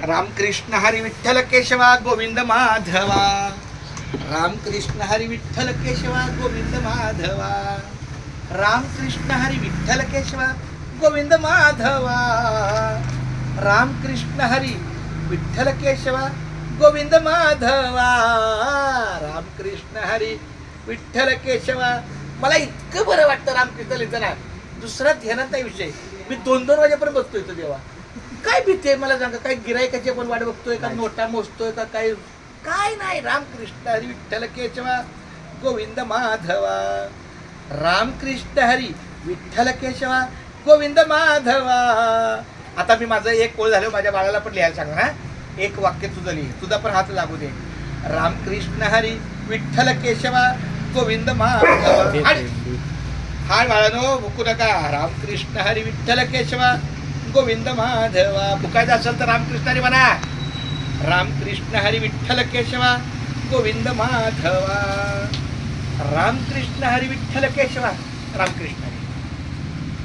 रामकृष्ण हरी विठ्ठल केशवा गोविंद माधवा. रामकृष्ण हरी विठ्ठल केशवा गोविंद माधवा. रामकृष्ण हरी विठ्ठल केशवा गोविंद माधवा. रामकृष्ण हरी विठ्ठल केशवा गोविंद माधवा. रामकृष्ण हरी विठ्ठल केशवा. मला इतकं बरं वाटतं रामकृष्ण लिहिताना. दुसरा ध्यानात नाही विषय. मी 2-2 वाजेपर्यंत बसतोय तो देवा. काय भीती आहे मला सांगा. काय गिरायकाची पण वाट बघतोय का नोटा मोजतोय का काय काय नाही. रामकृष्ण हरी विठ्ठल केशवा गोविंद माधवा. रामकृष्ण हरी विठ्ठल केशवा गोविंद माधवा. आता मी माझं एक ओळ झालं. माझ्या बाळाला पण लिहायला सांगा ना. एक वाक्य तुझं लिहि. तुझा पण हात लागू दे. रामकृष्ण हरी विठ्ठल केशवा गोविंद माधवा. हाय बाळानो भुकू नका. रामकृष्ण हरी विठ्ठल केशवा गोविंद माधवा. भुकायचं असेल तर रामकृष्ण हरी म्हणा. रामकृष्ण हरी विठ्ठल केशवा गोविंद माधवा. रामकृष्ण हरी विठ्ठल केशवा. रामकृष्ण हरी.